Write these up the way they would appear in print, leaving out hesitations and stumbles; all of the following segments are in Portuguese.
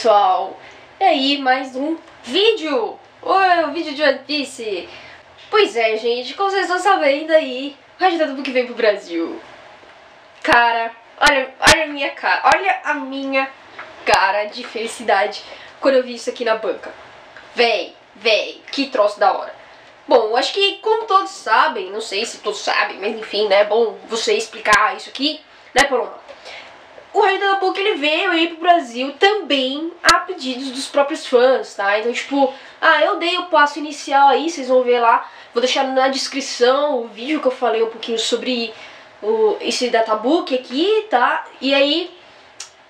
pessoal, e aí mais um vídeo, um vídeo de One Piece. Pois é, gente, como vocês estão sabendo aí, o Hajime Databook vem pro Brasil. Cara, olha a minha cara de felicidade quando eu vi isso aqui na banca. Véi, que troço da hora. Bom, acho que como todos sabem, não sei se todos sabem, mas enfim, né, é bom você explicar isso aqui, né, Paloma? O Hajime Databook ele veio aí pro Brasil também a pedidos dos próprios fãs, tá? Então, tipo, eu dei o passo inicial aí, vocês vão ver lá. Vou deixar na descrição o vídeo que eu falei um pouquinho sobre esse Databook aqui, tá? E aí,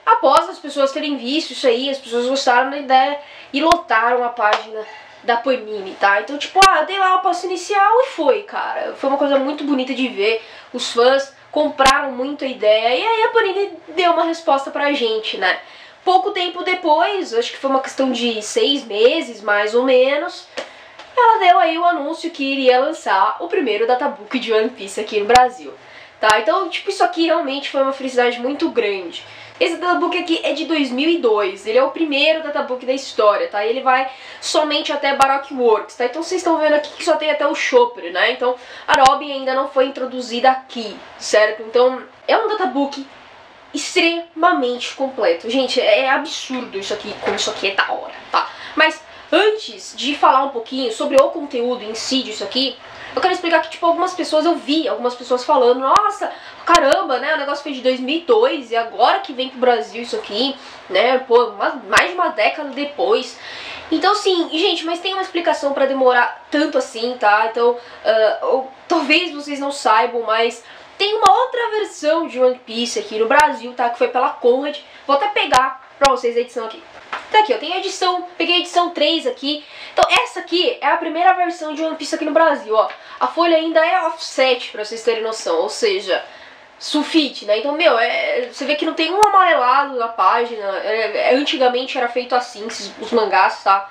após as pessoas terem visto isso aí, as pessoas gostaram da ideia e lotaram a página da Panini, tá? Então, tipo, eu dei lá o passo inicial e foi, cara. Foi uma coisa muito bonita de ver. Os fãs compraram muito a ideia e aí a Panini deu uma resposta pra gente, né? Pouco tempo depois, acho que foi uma questão de 6 meses, mais ou menos, ela deu aí o anúncio que iria lançar o primeiro Databook de One Piece aqui no Brasil, tá? Então, tipo, isso aqui realmente foi uma felicidade muito grande. Esse Databook aqui é de 2002, ele é o primeiro Databook da história, tá? Ele vai somente até Baroque Works, tá? Então vocês estão vendo aqui que só tem até o Chopper, né? Então a Robin ainda não foi introduzida aqui, certo? Então é um Databook extremamente completo. Gente, é absurdo isso aqui, como isso aqui é da hora, tá? Mas antes de falar um pouquinho sobre o conteúdo em si disso aqui, eu quero explicar que, tipo, eu vi algumas pessoas falando, nossa, caramba, né, o negócio foi de 2002 e agora que vem pro Brasil isso aqui, né, pô, mais de uma década depois. Então, sim, gente, mas tem uma explicação pra demorar tanto assim, tá? Então, talvez vocês não saibam, mas tem uma outra versão de One Piece aqui no Brasil, tá, que foi pela Conrad. Vou até pegar pra vocês a edição aqui. Tá aqui, ó, tem a edição, peguei a edição 3 aqui. Então essa aqui é a primeira versão de One Piece aqui no Brasil, ó. A folha ainda é offset, pra vocês terem noção, ou seja, sulfite, né? Então, meu, você vê que não tem um amarelado na página. Antigamente era feito assim, os mangás, tá?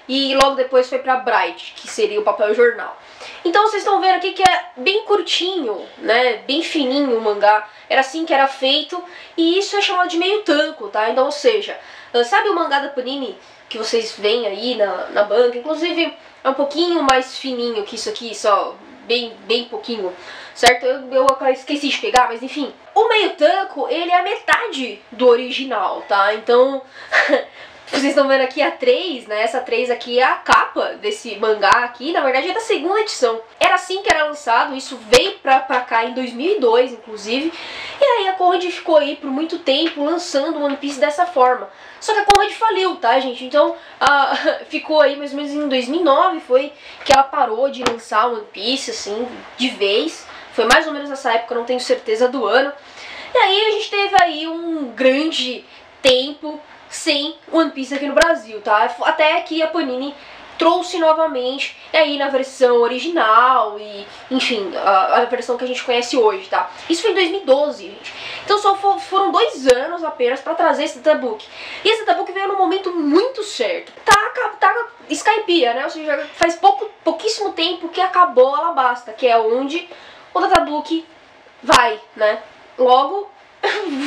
E logo depois foi pra Bright, que seria o papel jornal. Então vocês estão vendo aqui que é bem curtinho, né, bem fininho o mangá. Era assim que era feito e isso é chamado de meio tanco, tá? Então, ou seja, sabe o mangá da Panini que vocês veem aí na banca? Inclusive é um pouquinho mais fininho que isso aqui, só bem pouquinho, certo? Eu esqueci de pegar, mas enfim. O meio tanco, ele é a metade do original, tá? Então... Vocês estão vendo aqui a 3, né? Essa 3 aqui é a capa desse mangá aqui, na verdade é da segunda edição. Era assim que era lançado, isso veio pra cá em 2002, inclusive. E aí a Conrad ficou aí por muito tempo lançando o One Piece dessa forma. Só que a Conrad faliu, tá, gente? Então ficou aí mais ou menos em 2009, foi que ela parou de lançar o One Piece, assim, de vez. Foi mais ou menos nessa época, não tenho certeza do ano. E aí a gente teve aí um grande tempo sem One Piece aqui no Brasil, tá? Até que a Panini trouxe novamente aí na versão original e, enfim, a versão que a gente conhece hoje, tá? Isso foi em 2012, gente. Então só foram 2 anos apenas pra trazer esse Databook. E esse Databook veio num momento muito certo. Tá Skypiea, né? Ou seja, faz pouquíssimo tempo que acabou a Alabasta, que é onde o Databook vai, né? Logo,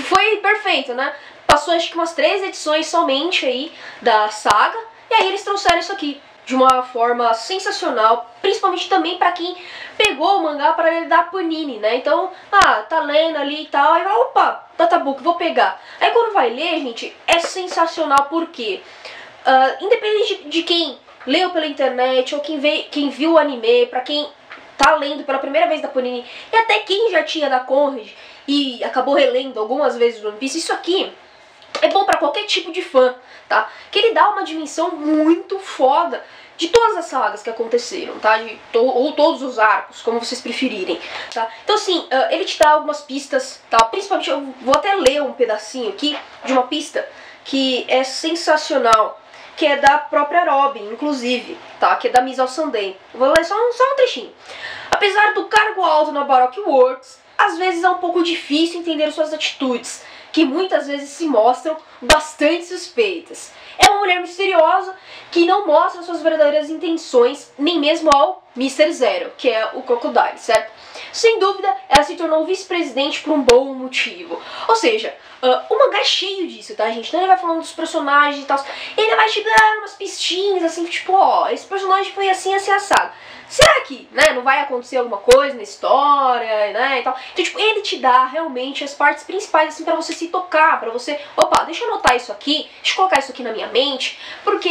foi perfeito, né? Passou acho que umas 3 edições somente aí da saga, e aí eles trouxeram isso aqui de uma forma sensacional, principalmente também pra quem pegou o mangá para ele da Panini, né? Então, tá lendo ali e tal, aí opa, Databook, vou pegar. Aí quando vai ler, gente, é sensacional porque, independente de quem leu pela internet ou quem viu o anime, pra quem tá lendo pela primeira vez da Panini, e até quem já tinha da Conrad e acabou relendo algumas vezes o One Piece, isso aqui é bom pra qualquer tipo de fã, tá? Que ele dá uma dimensão muito foda de todas as sagas que aconteceram, tá? Ou todos os arcos, como vocês preferirem, tá? Então assim, ele te dá algumas pistas, tá? Principalmente, eu vou até ler um pedacinho aqui de uma pista que é sensacional, que é da própria Robin, inclusive, tá? Que é da Miss Al-Sandem. Vou ler só um trechinho. Apesar do cargo alto na Baroque Works, às vezes é um pouco difícil entender suas atitudes, que muitas vezes se mostram bastante suspeitas. É uma mulher misteriosa que não mostra suas verdadeiras intenções, nem mesmo ao Mr. Zero, que é o Crocodile, certo? Sem dúvida, ela se tornou vice-presidente por um bom motivo. Ou seja, o mangá é cheio disso, tá, gente? Então ele vai falando dos personagens e tal. Ele vai te dar umas pistinhas, assim, tipo, ó, esse personagem foi assim, assim, assado. Será que, né, não vai acontecer alguma coisa na história, né, e tal? Então, tipo, ele te dá realmente as partes principais, assim, pra você se tocar, pra você, opa, deixa eu anotar isso aqui, deixa eu colocar isso aqui na minha mente, porque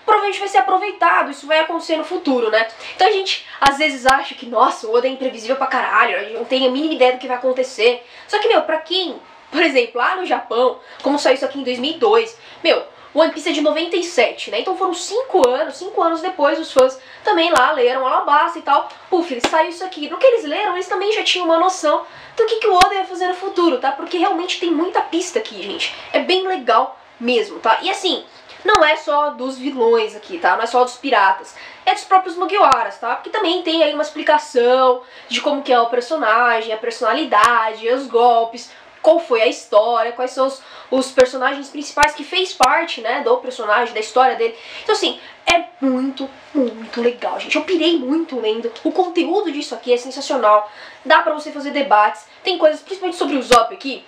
provavelmente vai ser aproveitado, isso vai acontecer no futuro, né? Então a gente, às vezes, acha que, nossa, o Oda é imprevisível pra caralho, a gente não tem a mínima ideia do que vai acontecer. Só que, meu, pra quem, por exemplo, lá no Japão, como saiu isso aqui em 2002, meu, One Piece é de 97, né? Então foram 5 anos depois os fãs também lá leram Alabasta e tal. Puf, saiu isso aqui. No que eles leram, eles também já tinham uma noção do que o Oda ia fazer no futuro, tá? Porque realmente tem muita pista aqui, gente. É bem legal mesmo, tá? E assim, não é só dos vilões aqui, tá? Não é só dos piratas. É dos próprios Mugiwaras, tá? Porque também tem aí uma explicação de como que é o personagem, a personalidade, os golpes, qual foi a história, quais são os personagens principais que fez parte, né, do personagem, da história dele. Então assim, é muito, muito legal, gente. Eu pirei muito lendo. O conteúdo disso aqui é sensacional. Dá pra você fazer debates. Tem coisas, principalmente sobre o Zop aqui.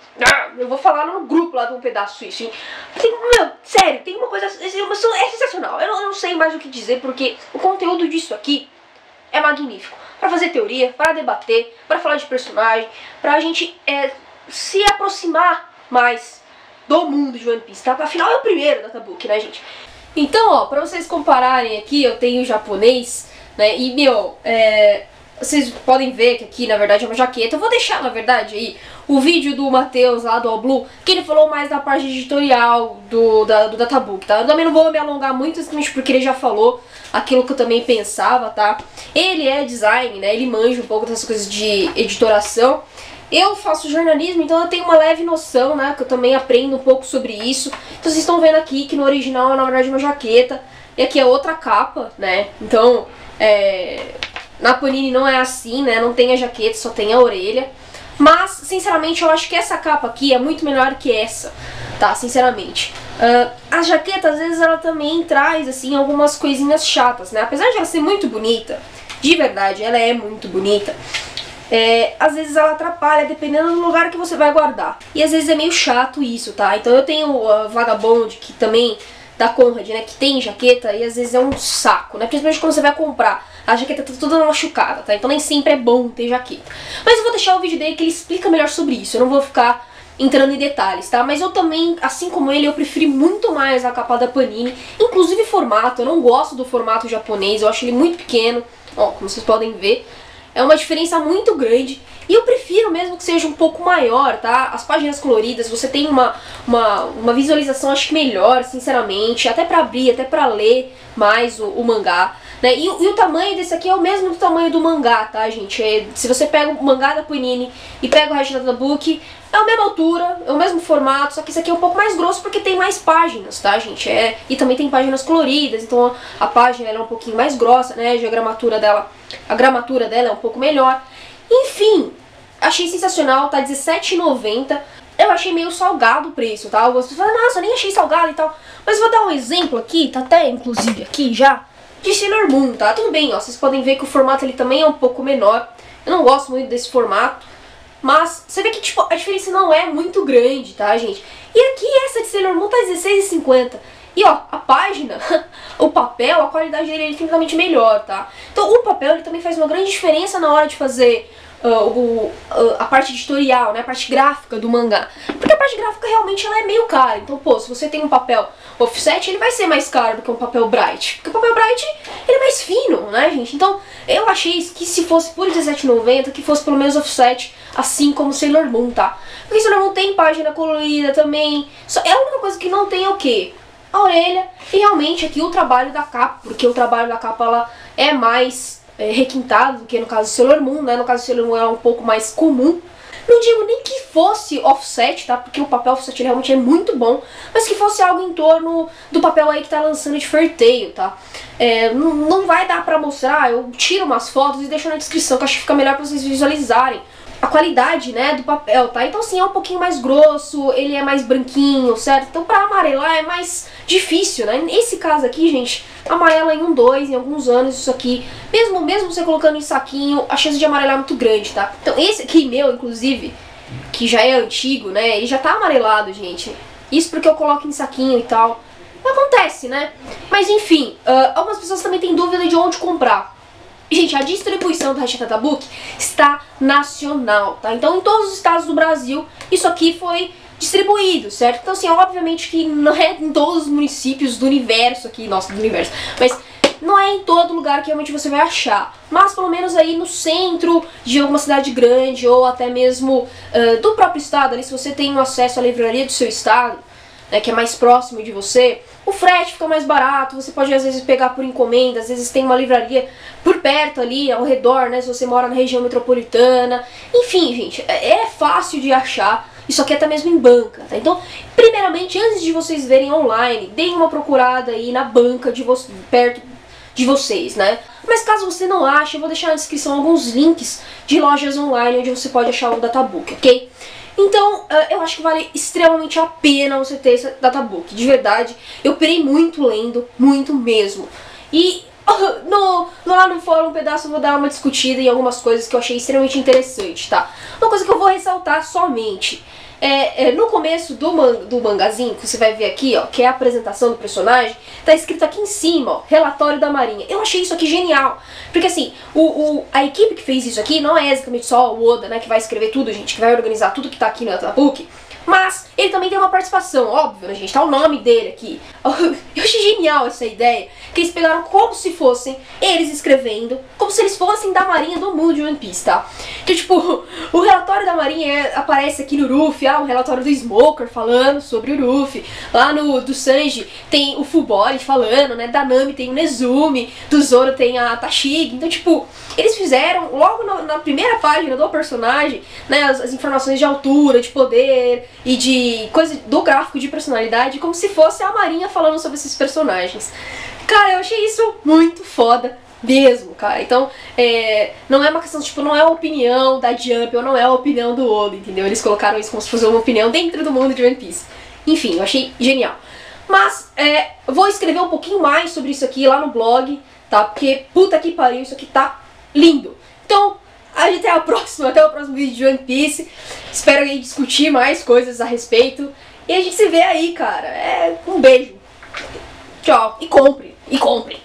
Eu vou falar no grupo lá de um pedaço isso, hein? Meu, sério, tem uma coisa... É sensacional. Eu não sei mais o que dizer, porque o conteúdo disso aqui é magnífico. Pra fazer teoria, para debater, para falar de personagem, pra gente se aproximar mais do mundo de One Piece, tá? Afinal é o primeiro Databook, né, gente? Então, ó, pra vocês compararem aqui, eu tenho o japonês, né, e, meu, vocês podem ver que aqui, na verdade, é uma jaqueta. Eu vou deixar, na verdade, aí, o vídeo do Matheus lá do All Blue, que ele falou mais da parte editorial do Databook, tá? Eu também não vou me alongar muito, simplesmente porque ele já falou aquilo que eu também pensava, tá? Ele é design, né, ele manja um pouco dessas coisas de editoração. Eu faço jornalismo, então eu tenho uma leve noção, né, que eu também aprendo um pouco sobre isso. Então vocês estão vendo aqui que no original é na verdade uma jaqueta, e aqui é outra capa, né, então na Panini não é assim, né, não tem a jaqueta, só tem a orelha. Mas, sinceramente, eu acho que essa capa aqui é muito melhor que essa, tá, sinceramente. A jaqueta, às vezes, ela também traz, assim, algumas coisinhas chatas, né, apesar de ela ser muito bonita, de verdade, ela é muito bonita. Às vezes ela atrapalha, dependendo do lugar que você vai guardar. E às vezes é meio chato isso, tá? Então eu tenho a Vagabond, que também, da Conrad, né? Que tem jaqueta e às vezes é um saco, né? Principalmente quando você vai comprar. A jaqueta tá toda machucada, tá? Então nem sempre é bom ter jaqueta. Mas eu vou deixar o vídeo dele que ele explica melhor sobre isso. Eu não vou ficar entrando em detalhes, tá? Mas eu também, assim como ele, eu preferi muito mais a capa da Panini. Inclusive formato, eu não gosto do formato japonês. Eu acho ele muito pequeno, ó, como vocês podem ver. É uma diferença muito grande e eu prefiro mesmo que seja um pouco maior, tá? As páginas coloridas, você tem uma visualização, acho que melhor, sinceramente, até pra abrir, até pra ler mais o mangá, né? E o tamanho desse aqui é o mesmo do tamanho do mangá, tá, gente? Se você pega o mangá da Panini e pega o resto da Book, é a mesma altura, é o mesmo formato, só que esse aqui é um pouco mais grosso porque tem mais páginas, tá, gente? E também tem páginas coloridas, então a página ela é um pouquinho mais grossa, né? A gramatura dela é um pouco melhor. Enfim, achei sensacional, tá R$17,90. Eu achei meio salgado o preço, tá? Você fala, nossa, eu nem achei salgado e tal. Mas vou dar um exemplo aqui, tá até inclusive aqui já, de Sailor Moon, tá? Tudo bem, ó, vocês podem ver que o formato ele também é um pouco menor. Eu não gosto muito desse formato. Mas você vê que tipo, a diferença não é muito grande, tá, gente? E aqui essa de Sailor Moon tá R$16,50. E ó, a página, o papel, a qualidade dele é infinitamente melhor, tá? Então o papel ele também faz uma grande diferença na hora de fazer a parte editorial, né, a parte gráfica do mangá. Porque a parte gráfica realmente ela é meio cara. Então, pô, se você tem um papel offset, ele vai ser mais caro do que um papel bright. Porque o papel bright, ele é mais fino, né, gente? Então, eu achei que se fosse por R$17,90, que fosse pelo menos offset, assim como Sailor Moon, tá? Porque Sailor Moon tem página colorida também. A única coisa que não tem é o quê? A orelha e realmente aqui o trabalho da capa, porque o trabalho da capa ela é mais requintado do que no caso do Sailor Moon, né? No caso do Sailor Moon é um pouco mais comum. Não digo nem que fosse offset, tá? Porque o papel offset ele realmente é muito bom, mas que fosse algo em torno do papel aí que tá lançando de Fairy Tail, tá? Não vai dar pra mostrar, eu tiro umas fotos e deixo na descrição, que acho que fica melhor pra vocês visualizarem a qualidade, né, do papel, tá? Então assim, é um pouquinho mais grosso, ele é mais branquinho, certo? Então pra amarelar é mais difícil, né? Nesse caso aqui, gente, amarela em 2, em alguns anos, isso aqui, mesmo você colocando em saquinho, a chance de amarelar é muito grande, tá? Então esse aqui meu, inclusive, que já é antigo, né, ele já tá amarelado, gente. Isso porque eu coloco em saquinho e tal. Acontece, né? Mas enfim, algumas pessoas também têm dúvida de onde comprar. Gente, a distribuição do Hashtag Databook está nacional, tá? Então, em todos os estados do Brasil, isso aqui foi distribuído, certo? Então, assim, obviamente que não é em todos os municípios do universo aqui, nossa, do universo, mas não é em todo lugar que realmente você vai achar. Mas, pelo menos aí no centro de alguma cidade grande, ou até mesmo do próprio estado, ali, se você tem um acesso à livraria do seu estado, né, que é mais próximo de você, o frete fica mais barato, você pode às vezes pegar por encomenda, às vezes tem uma livraria por perto ali, ao redor, né, se você mora na região metropolitana. Enfim, gente, é fácil de achar, isso aqui até mesmo em banca, tá? Então, primeiramente, antes de vocês verem online, deem uma procurada aí na banca perto de vocês, né? Mas caso você não ache, eu vou deixar na descrição alguns links de lojas online onde você pode achar o Databook, ok? Então, eu acho que vale extremamente a pena você ter esse Databook, de verdade. Eu pirei muito lendo, muito mesmo. E lá no fórum, um pedaço, eu vou dar uma discutida em algumas coisas que eu achei extremamente interessante, tá? Uma coisa que eu vou ressaltar somente no começo do mangazinho, que você vai ver aqui, ó, que é a apresentação do personagem, tá escrito aqui em cima, ó, relatório da Marinha. Eu achei isso aqui genial, porque assim, a equipe que fez isso aqui não é exatamente só o Oda, né, que vai escrever tudo, gente, que vai organizar tudo que tá aqui no Databook, mas ele também tem uma participação, óbvio, né, gente, tá o nome dele aqui. Eu achei genial essa ideia, que eles pegaram como se fossem eles escrevendo, como se eles fossem da Marinha do mundo de One Piece, tá? Então, tipo, o relatório da Marinha aparece aqui no Ruffy, um relatório do Smoker falando sobre o Ruffy, lá do Sanji tem o Fubori falando, né, da Nami tem o Nezumi, do Zoro tem a Tashigi, então, tipo, eles fizeram, logo na primeira página do personagem, né, as informações de altura, de poder e de coisa do gráfico de personalidade, como se fosse a Marinha falando sobre esses personagens. Cara, eu achei isso muito foda mesmo, cara. Então, não é uma questão, tipo, não é a opinião da Jump ou não é a opinião do Oda, entendeu? Eles colocaram isso como se fosse uma opinião dentro do mundo de One Piece. Enfim, eu achei genial. Mas, vou escrever um pouquinho mais sobre isso aqui lá no blog, tá? Porque, puta que pariu, isso aqui tá lindo. Então, até o próximo vídeo de One Piece. Espero aí discutir mais coisas a respeito. E a gente se vê aí, cara. Um beijo. Tchau. E compre. E compre.